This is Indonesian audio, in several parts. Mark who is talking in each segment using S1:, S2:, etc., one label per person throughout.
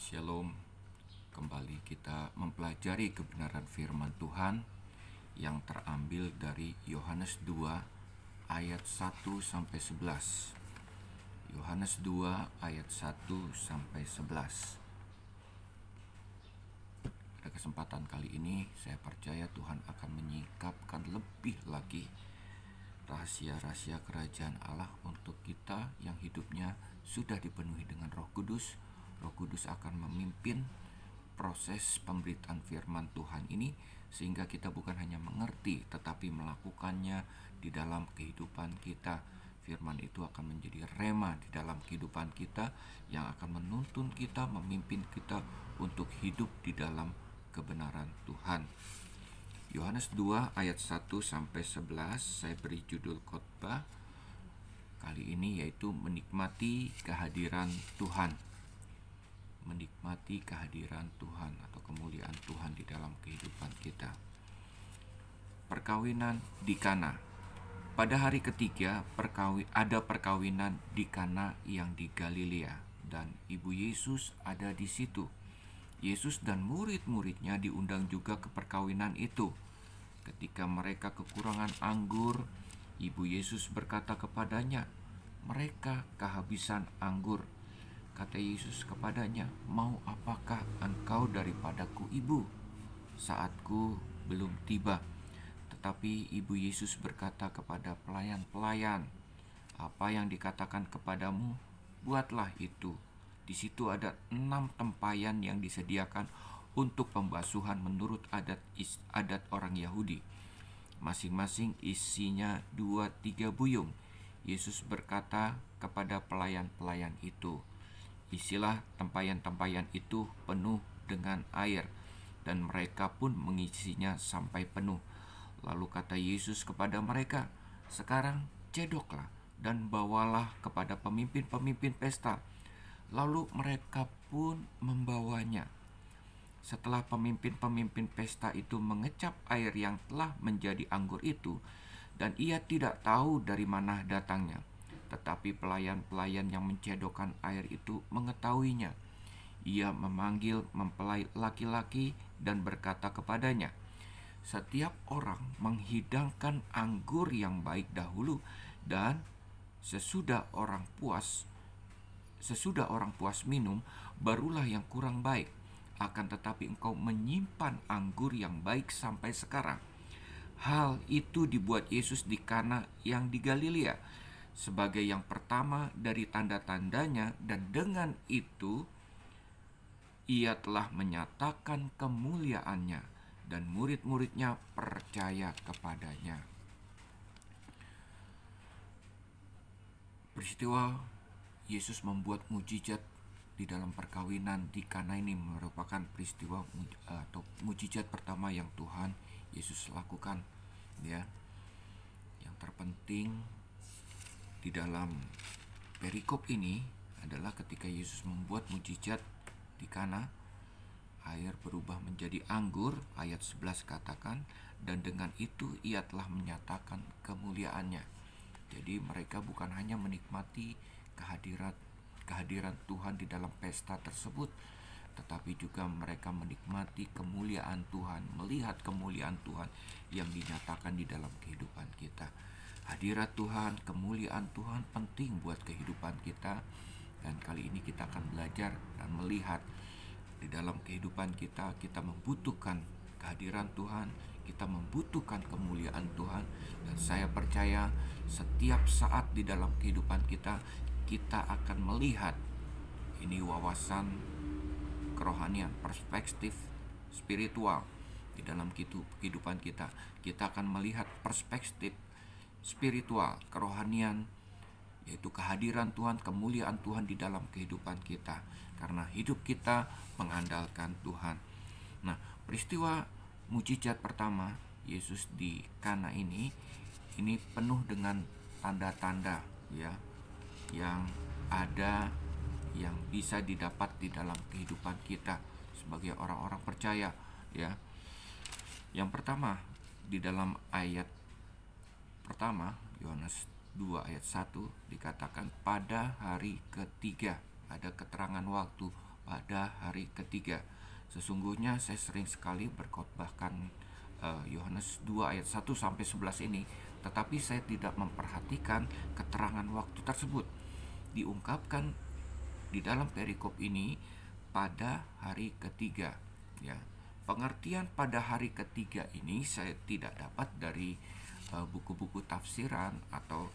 S1: Shalom, kembali kita mempelajari kebenaran firman Tuhan yang terambil dari Yohanes 2 ayat 1 sampai 11. Yohanes 2 ayat 1 sampai 11. Pada kesempatan kali ini saya percaya Tuhan akan menyingkapkan lebih lagi rahasia-rahasia kerajaan Allah untuk kita yang hidupnya sudah dipenuhi dengan Roh Kudus. Roh Kudus akan memimpin proses pemberitaan firman Tuhan ini sehingga kita bukan hanya mengerti tetapi melakukannya di dalam kehidupan kita. Firman itu akan menjadi rema di dalam kehidupan kita yang akan menuntun kita, memimpin kita untuk hidup di dalam kebenaran Tuhan. Yohanes 2 ayat 1 sampai 11 saya beri judul khotbah kali ini yaitu menikmati kehadiran Tuhan. Menikmati kehadiran Tuhan atau kemuliaan Tuhan di dalam kehidupan kita. Perkawinan di Kana. Pada hari ketiga ada perkawinan di Kana yang di Galilea dan ibu Yesus ada di situ. Yesus dan murid-muridnya diundang juga ke perkawinan itu. Ketika mereka kekurangan anggur, ibu Yesus berkata kepadanya, "Mereka kehabisan anggur." Kata Yesus kepadanya, "Mau apakah engkau daripadaku, ibu? Saatku belum tiba." Tetapi ibu Yesus berkata kepada pelayan-pelayan, "Apa yang dikatakan kepadamu, buatlah itu." Di situ ada 6 tempayan yang disediakan untuk pembasuhan menurut adat orang Yahudi. Masing-masing isinya 2-3 buyung. Yesus berkata kepada pelayan-pelayan itu, "Isilah tempayan-tempayan itu penuh dengan air." Dan mereka pun mengisinya sampai penuh. Lalu kata Yesus kepada mereka, "Sekarang cedoklah dan bawalah kepada pemimpin-pemimpin pesta." Lalu mereka pun membawanya. Setelah pemimpin-pemimpin pesta itu mengecap air yang telah menjadi anggur itu, dan ia tidak tahu dari mana datangnya, tetapi pelayan-pelayan yang mencedokkan air itu mengetahuinya. Ia memanggil mempelai laki-laki dan berkata kepadanya, "Setiap orang menghidangkan anggur yang baik dahulu, dan sesudah orang puas minum, barulah yang kurang baik. Akan tetapi engkau menyimpan anggur yang baik sampai sekarang." Hal itu dibuat Yesus di Kana yang di Galilea sebagai yang pertama dari tanda-tandanya, dan dengan itu ia telah menyatakan kemuliaannya, dan murid-muridnya percaya kepadanya. Peristiwa Yesus membuat mujizat di dalam perkawinan di Kana ini merupakan peristiwa atau mujizat pertama yang Tuhan Yesus lakukan, ya. Yang terpenting di dalam perikop ini adalah ketika Yesus membuat mujizat di Kana, air berubah menjadi anggur, ayat 11 katakan, dan dengan itu ia telah menyatakan kemuliaannya. Jadi mereka bukan hanya menikmati kehadiran Tuhan di dalam pesta tersebut, tetapi juga mereka menikmati kemuliaan Tuhan, melihat kemuliaan Tuhan yang dinyatakan di dalam kehidupan kita. Hadirat Tuhan, kemuliaan Tuhan penting buat kehidupan kita, dan kali ini kita akan belajar dan melihat di dalam kehidupan kita membutuhkan kehadiran Tuhan, kita membutuhkan kemuliaan Tuhan, dan saya percaya setiap saat di dalam kehidupan kita akan melihat ini wawasan kerohanian, perspektif spiritual di dalam kehidupan kita. Kita akan melihat perspektif spiritual, kerohanian, yaitu kehadiran Tuhan, kemuliaan Tuhan di dalam kehidupan kita, karena hidup kita mengandalkan Tuhan. Nah, peristiwa mujizat pertama Yesus di Kana ini penuh dengan tanda-tanda, ya, yang ada, yang bisa didapat di dalam kehidupan kita sebagai orang-orang percaya, ya. Yang pertama, di dalam ayat pertama Yohanes 2 ayat 1 dikatakan pada hari ketiga. Ada keterangan waktu pada hari ketiga. Sesungguhnya saya sering sekali berkhotbahkan Yohanes 2 ayat 1 sampai 11 ini, tetapi saya tidak memperhatikan keterangan waktu tersebut. Diungkapkan di dalam perikop ini pada hari ketiga, ya. Pengertian pada hari ketiga ini saya tidak dapat dari buku-buku tafsiran atau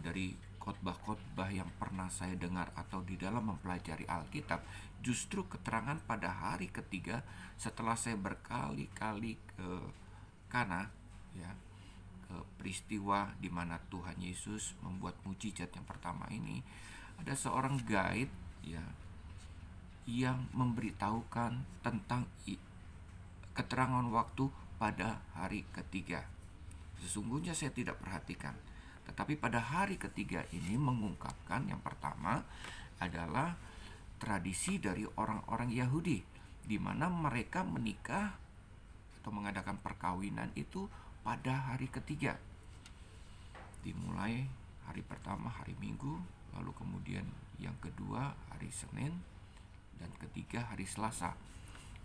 S1: dari khotbah-khotbah yang pernah saya dengar atau di dalam mempelajari Alkitab. Justru keterangan pada hari ketiga setelah saya berkali-kali ke Kana, ya, ke peristiwa di mana Tuhan Yesus membuat mujizat yang pertama ini, ada seorang guide, ya, yang memberitahukan tentang keterangan waktu pada hari ketiga. Sesungguhnya saya tidak perhatikan, tetapi pada hari ketiga ini mengungkapkan yang pertama adalah tradisi dari orang-orang Yahudi, di mana mereka menikah atau mengadakan perkawinan itu pada hari ketiga. Dimulai hari pertama hari Minggu, lalu kemudian yang kedua hari Senin, dan ketiga hari Selasa.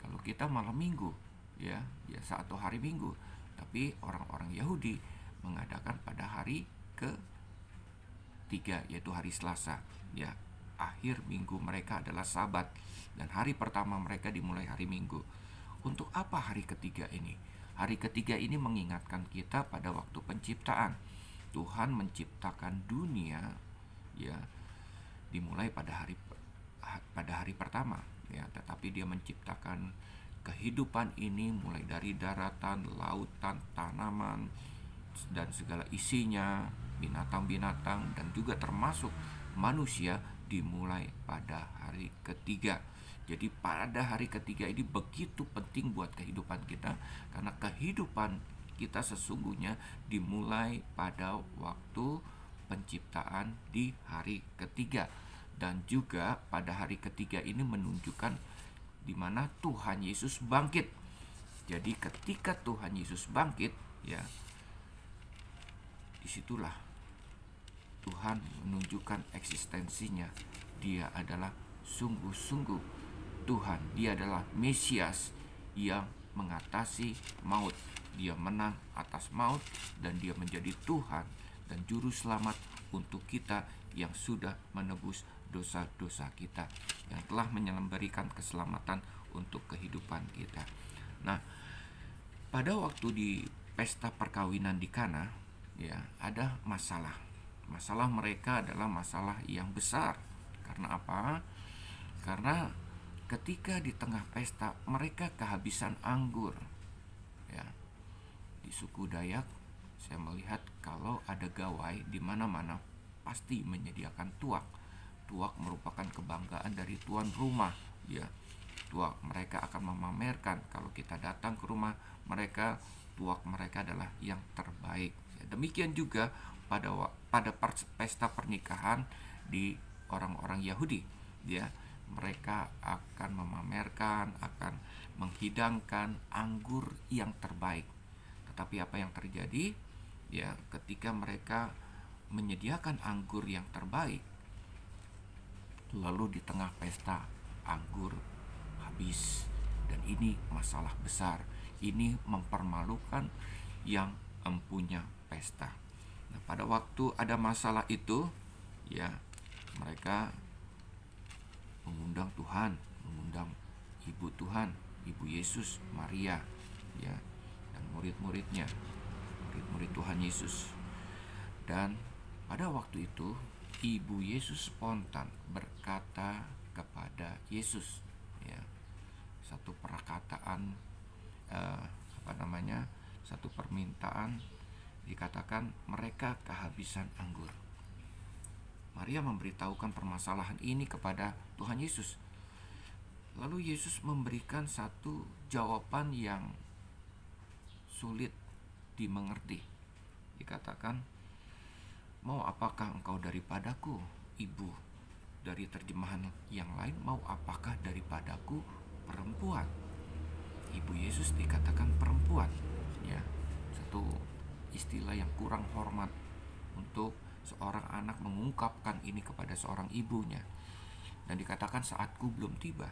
S1: Kalau kita malam Minggu, ya, biasa, atau hari Minggu, tapi orang-orang Yahudi mengadakan pada hari ketiga, yaitu hari Selasa, ya. Akhir minggu mereka adalah Sabat, dan hari pertama mereka dimulai hari Minggu. Untuk apa hari ketiga ini? Hari ketiga ini mengingatkan kita pada waktu penciptaan. Tuhan menciptakan dunia, ya, dimulai pada hari pertama, ya, tetapi Dia menciptakan kehidupan ini mulai dari daratan, lautan, tanaman, dan segala isinya, binatang-binatang, dan juga termasuk manusia, dimulai pada hari ketiga. Jadi pada hari ketiga ini begitu penting buat kehidupan kita, karena kehidupan kita sesungguhnya dimulai pada waktu penciptaan di hari ketiga. Dan juga pada hari ketiga ini menunjukkan di mana Tuhan Yesus bangkit. Jadi ketika Tuhan Yesus bangkit, ya, disitulah Tuhan menunjukkan eksistensinya. Dia adalah sungguh-sungguh Tuhan. Dia adalah Mesias yang mengatasi maut. Dia menang atas maut, dan Dia menjadi Tuhan dan juru selamat untuk kita yang sudah menebus dosa-dosa kita, yang telah memberikan keselamatan untuk kehidupan kita. Nah, pada waktu di pesta perkawinan di Kana, ya, ada masalah. Masalah mereka adalah masalah yang besar. Karena apa? Karena ketika di tengah pesta mereka kehabisan anggur, ya. Di suku Dayak saya melihat kalau ada gawai di mana-mana pasti menyediakan tuak. Tuak merupakan kebanggaan dari tuan rumah, ya. Tuak mereka akan memamerkan kalau kita datang ke rumah mereka, tuak mereka adalah yang terbaik. Ya, demikian juga pada pesta pernikahan di orang-orang Yahudi, ya. Mereka akan memamerkan, akan menghidangkan anggur yang terbaik. Tetapi apa yang terjadi? Ya, ketika mereka menyediakan anggur yang terbaik, lalu di tengah pesta anggur habis, dan ini masalah besar. Ini mempermalukan yang empunya pesta. Nah, pada waktu ada masalah itu, ya, mereka mengundang Tuhan, mengundang Ibu Tuhan, Ibu Yesus, Maria, ya, dan murid-muridnya, murid-murid Tuhan Yesus. Dan pada waktu itu Ibu Yesus spontan berkata kepada Yesus, ya, satu perkataan, satu permintaan. Dikatakan mereka kehabisan anggur. Maria memberitahukan permasalahan ini kepada Tuhan Yesus. Lalu Yesus memberikan satu jawaban yang sulit dimengerti. Dikatakan, mau apakah engkau daripadaku, Ibu? Dari terjemahan yang lain, mau apakah daripadaku, perempuan? Ibu Yesus dikatakan perempuan, ya. Satu istilah yang kurang hormat untuk seorang anak mengungkapkan ini kepada seorang ibunya. Dan dikatakan saatku belum tiba.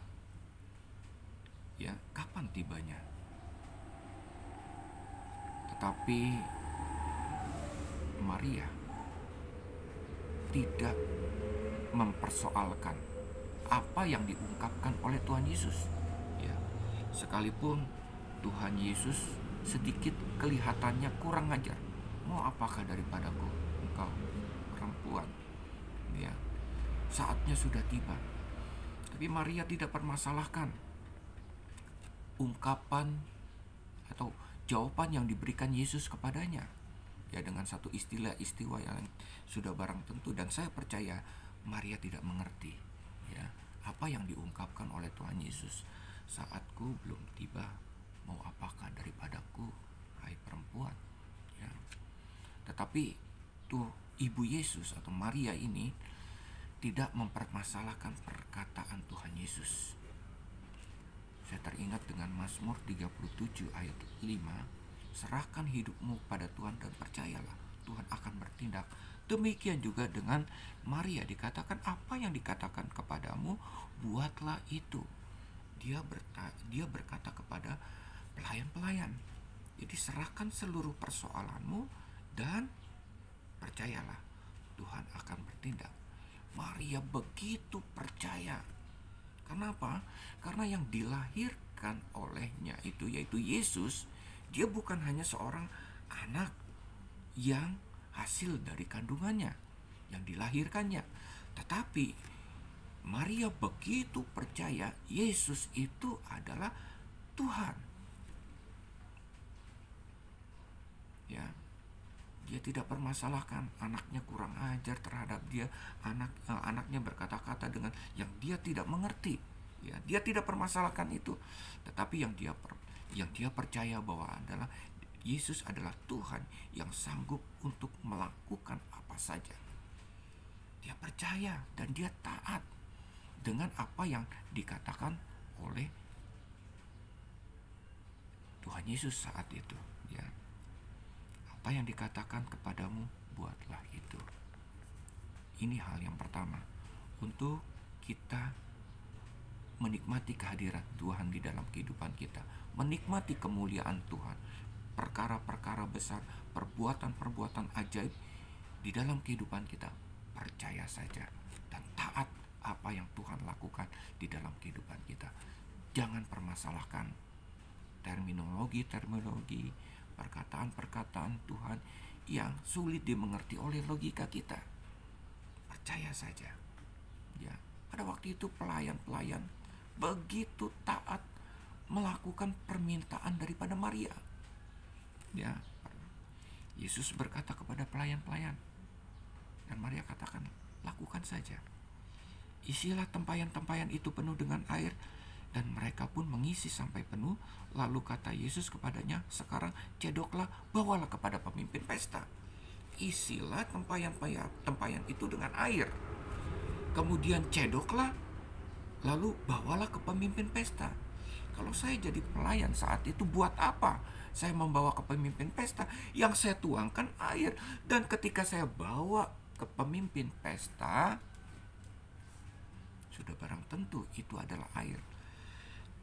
S1: Ya, kapan tibanya? Tetapi Maria tidak mempersoalkan apa yang diungkapkan oleh Tuhan Yesus. Ya, sekalipun Tuhan Yesus sedikit kelihatannya kurang ajar. Mau apakah daripadaku, engkau perempuan? Ya, saatnya sudah tiba. Tapi Maria tidak permasalahkan ungkapan atau jawaban yang diberikan Yesus kepadanya. Ya, dengan satu istilah-istiwa yang sudah barang tentu, dan saya percaya Maria tidak mengerti ya apa yang diungkapkan oleh Tuhan Yesus. Saatku belum tiba, mau apakah daripadaku, hai perempuan? Ya. Tetapi tuh ibu Yesus atau Maria ini tidak mempermasalahkan perkataan Tuhan Yesus. Saya teringat dengan Mazmur 37 ayat 5. Serahkan hidupmu pada Tuhan dan percayalah Tuhan akan bertindak. Demikian juga dengan Maria, dikatakan apa yang dikatakan kepadamu, buatlah itu. Dia berkata kepada pelayan-pelayan. Jadi serahkan seluruh persoalanmu dan percayalah Tuhan akan bertindak. Maria begitu percaya. Kenapa? Karena yang dilahirkan olehnya itu yaitu Yesus. Dia bukan hanya seorang anak yang hasil dari kandungannya, yang dilahirkannya, tetapi Maria begitu percaya Yesus itu adalah Tuhan. Ya, dia tidak permasalahkan anaknya kurang ajar terhadap dia, anaknya berkata-kata dengan yang dia tidak mengerti. Ya, dia tidak permasalahkan itu, tetapi yang dia percaya bahwa adalah Yesus adalah Tuhan yang sanggup untuk melakukan apa saja. Dia percaya dan dia taat dengan apa yang dikatakan oleh Tuhan Yesus saat itu. Ya, apa yang dikatakan kepadamu, buatlah itu. Ini hal yang pertama untuk kita menikmati kehadiran Tuhan di dalam kehidupan kita, menikmati kemuliaan Tuhan, perkara-perkara besar, perbuatan-perbuatan ajaib di dalam kehidupan kita. Percaya saja dan taat apa yang Tuhan lakukan di dalam kehidupan kita. Jangan permasalahkan terminologi, perkataan-perkataan Tuhan yang sulit dimengerti oleh logika kita. Percaya saja. Ya, pada waktu itu pelayan-pelayan begitu taat melakukan permintaan daripada Maria. Ya, Yesus berkata kepada pelayan-pelayan, dan Maria katakan, lakukan saja. Isilah tempayan-tempayan itu penuh dengan air, dan mereka pun mengisi sampai penuh. Lalu kata Yesus kepadanya, sekarang cedoklah, bawalah kepada pemimpin pesta. Isilah tempayan itu dengan air, kemudian cedoklah, lalu bawalah ke pemimpin pesta. Kalau saya jadi pelayan saat itu, buat apa saya membawa ke pemimpin pesta? Yang saya tuangkan air, dan ketika saya bawa ke pemimpin pesta, sudah barang tentu itu adalah air.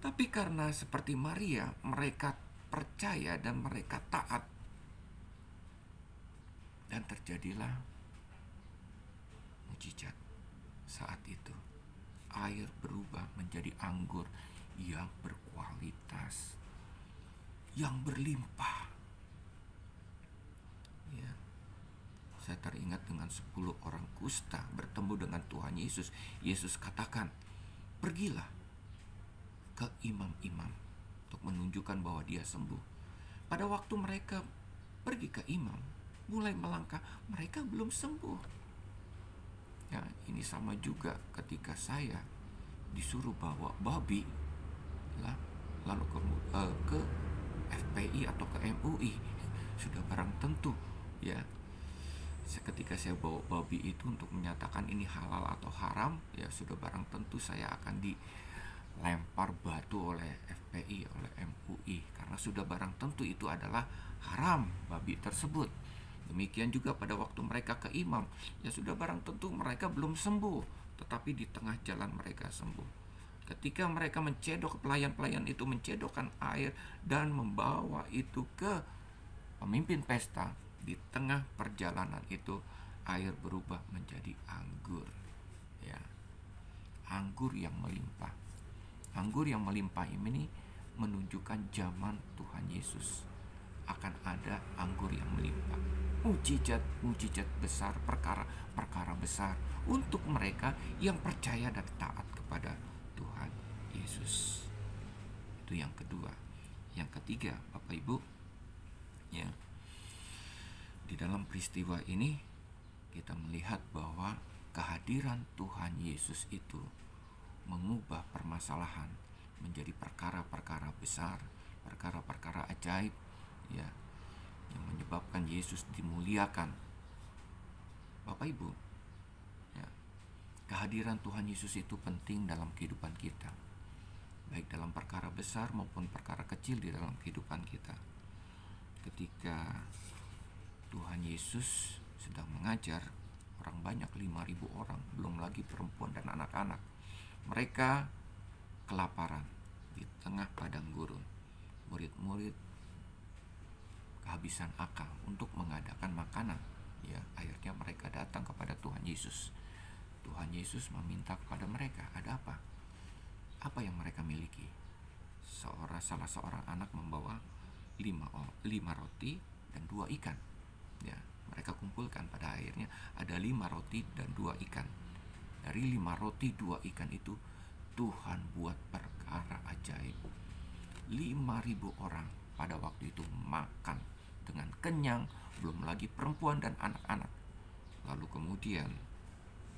S1: Tapi karena seperti Maria, mereka percaya dan mereka taat, dan terjadilah mujizat saat itu. Air berubah menjadi anggur yang berkualitas, yang berlimpah. Ya. Saya teringat dengan 10 orang kusta bertemu dengan Tuhan Yesus. Yesus katakan, pergilah ke imam-imam untuk menunjukkan bahwa dia sembuh. Pada waktu mereka pergi ke imam, mulai melangkah, mereka belum sembuh. Ya, ini sama juga ketika saya disuruh bawa babi lalu ke FPI atau ke MUI, sudah barang tentu ya, ketika saya bawa babi itu untuk menyatakan ini halal atau haram, ya sudah barang tentu saya akan dilempar batu oleh FPI, oleh MUI, karena sudah barang tentu itu adalah haram babi tersebut. Demikian juga pada waktu mereka ke imam, ya sudah barang tentu mereka belum sembuh, tetapi di tengah jalan mereka sembuh. Ketika mereka mencedok, pelayan-pelayan itu mencedokkan air dan membawa itu ke pemimpin pesta, di tengah perjalanan itu air berubah menjadi anggur. Ya, anggur yang melimpah. Anggur yang melimpah ini menunjukkan zaman Tuhan Yesus akan ada anggur yang melimpah. Mujizat besar, perkara besar untuk mereka yang percaya dan taat kepada Tuhan Yesus. Itu yang kedua. Yang ketiga, Bapak Ibu, ya, di dalam peristiwa ini kita melihat bahwa kehadiran Tuhan Yesus itu mengubah permasalahan menjadi perkara-perkara besar, perkara-perkara ajaib, ya, yang menyebabkan Yesus dimuliakan. Bapak Ibu, ya, kehadiran Tuhan Yesus itu penting dalam kehidupan kita, baik dalam perkara besar maupun perkara kecil di dalam kehidupan kita. Ketika Tuhan Yesus sedang mengajar orang banyak, 5.000 orang, belum lagi perempuan dan anak-anak. Mereka kelaparan di tengah padang gurun. Murid-murid kehabisan akal untuk mengadakan makanan. Ya, akhirnya mereka datang kepada Tuhan Yesus. Tuhan Yesus meminta kepada mereka, ada apa? Apa yang mereka miliki? Salah seorang anak membawa 5 roti dan 2 ikan. Ya, mereka kumpulkan, pada akhirnya ada 5 roti dan 2 ikan. Dari 5 roti 2 ikan itu Tuhan buat perkara ajaib. 5.000 orang pada waktu itu makan dengan kenyang, belum lagi perempuan dan anak-anak. Lalu kemudian,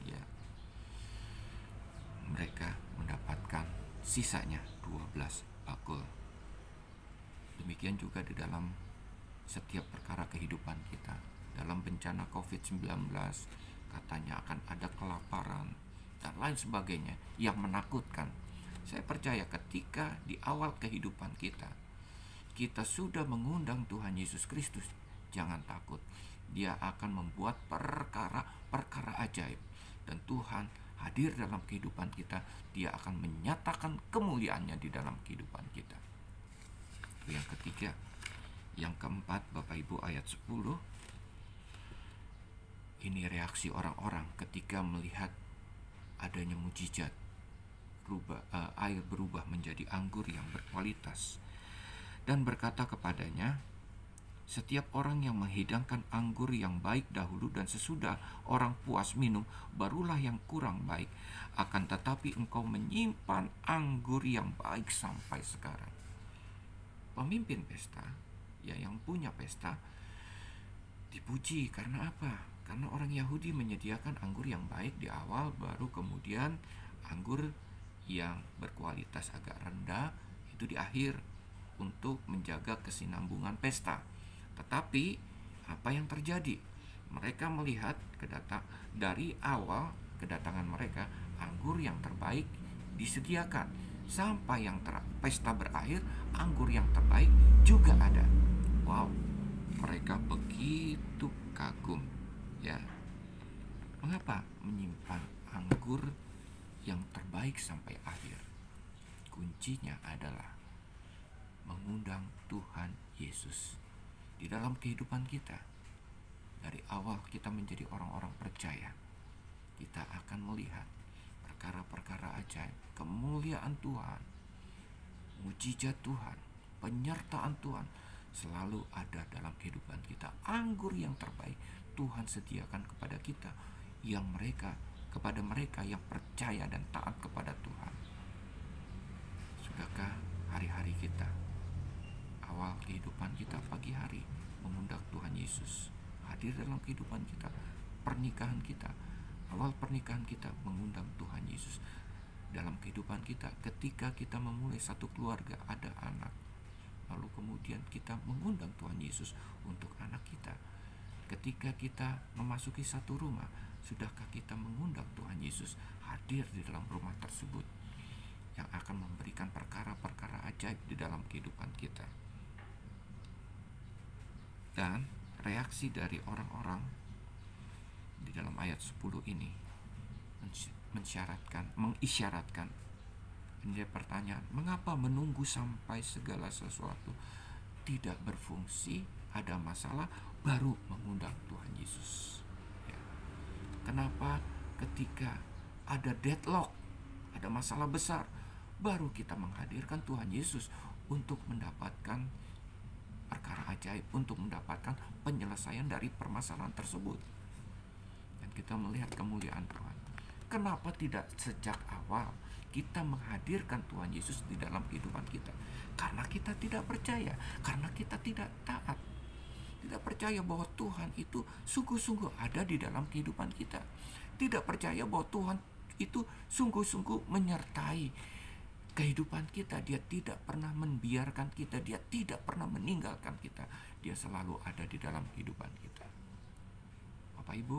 S1: ya, mereka mendapatkan sisanya 12 bakul. Demikian juga di dalam setiap perkara kehidupan kita. Dalam bencana COVID-19 katanya akan ada kelaparan dan lain sebagainya yang menakutkan. Saya percaya ketika di awal kehidupan kita sudah mengundang Tuhan Yesus Kristus, jangan takut. Dia akan membuat perkara ajaib, dan Tuhan hadir dalam kehidupan kita. Dia akan menyatakan kemuliaannya di dalam kehidupan kita. Itu yang ketiga. Yang keempat, Bapak Ibu, ayat 10. Ini reaksi orang-orang ketika melihat adanya mujizat, air berubah menjadi anggur yang berkualitas, dan berkata kepadanya, setiap orang yang menghidangkan anggur yang baik dahulu dan sesudah orang puas minum, barulah yang kurang baik. Akan tetapi engkau menyimpan anggur yang baik sampai sekarang. Pemimpin pesta, ya, yang punya pesta, dipuji karena apa? Karena orang Yahudi menyediakan anggur yang baik di awal, baru kemudian anggur yang berkualitas agak rendah itu di akhir, untuk menjaga kesinambungan pesta. Tetapi apa yang terjadi? Mereka melihat dari awal kedatangan mereka, anggur yang terbaik disediakan. Sampai pesta berakhir, anggur yang terbaik juga ada. Wow, mereka begitu kagum. Ya, mengapa menyimpan anggur yang terbaik sampai akhir? Kuncinya adalah mengundang Tuhan Yesus di dalam kehidupan kita. Dari awal kita menjadi orang-orang percaya, kita akan melihat perkara-perkara ajaib, kemuliaan Tuhan, mujizat Tuhan, penyertaan Tuhan selalu ada dalam kehidupan kita. Anggur yang terbaik Tuhan sediakan kepada kita, kepada mereka yang percaya dan taat kepada Tuhan. Sudahkah hari-hari kita, awal kehidupan kita, pagi hari, mengundang Tuhan Yesus hadir dalam kehidupan kita? Pernikahan kita, awal pernikahan kita mengundang Tuhan Yesus dalam kehidupan kita. Ketika kita memulai satu keluarga, ada anak, lalu kemudian kita mengundang Tuhan Yesus untuk anak kita. Ketika kita memasuki satu rumah, sudahkah kita mengundang Tuhan Yesus hadir di dalam rumah tersebut, yang akan memberikan perkara-perkara ajaib di dalam kehidupan kita? Dan reaksi dari orang-orang di dalam ayat 10 ini mengisyaratkan. Ini pertanyaan, mengapa menunggu sampai segala sesuatu tidak berfungsi, ada masalah, baru mengundang Tuhan Yesus? Ya. Kenapa ketika ada deadlock, ada masalah besar, baru kita menghadirkan Tuhan Yesus untuk mendapatkan perkara ajaib, untuk mendapatkan penyelesaian dari permasalahan tersebut. Dan kita melihat kemuliaan Tuhan. Kenapa tidak sejak awal kita menghadirkan Tuhan Yesus di dalam kehidupan kita? Karena kita tidak percaya, karena kita tidak taat. Tidak percaya bahwa Tuhan itu sungguh-sungguh ada di dalam kehidupan kita. Tidak percaya bahwa Tuhan itu sungguh-sungguh menyertai kehidupan kita. Dia tidak pernah membiarkan kita, dia tidak pernah meninggalkan kita. Dia selalu ada di dalam kehidupan kita. Bapak Ibu,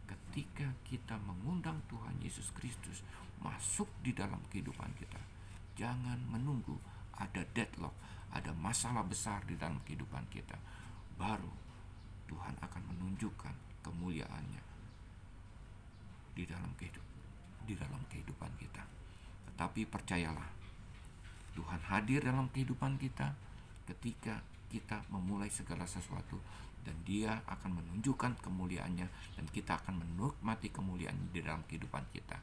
S1: ketika kita mengundang Tuhan Yesus Kristus masuk di dalam kehidupan kita, jangan menunggu ada deadlock, ada masalah besar di dalam kehidupan kita, baru Tuhan akan menunjukkan kemuliaannya di dalam kehidupan kita. Tetapi percayalah, Tuhan hadir dalam kehidupan kita ketika kita memulai segala sesuatu, dan dia akan menunjukkan kemuliaannya, dan kita akan menikmati kemuliaan di dalam kehidupan kita,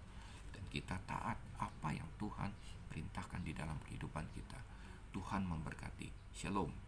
S1: dan kita taat apa yang Tuhan perintahkan di dalam kehidupan kita. Tuhan memberkati. Shalom.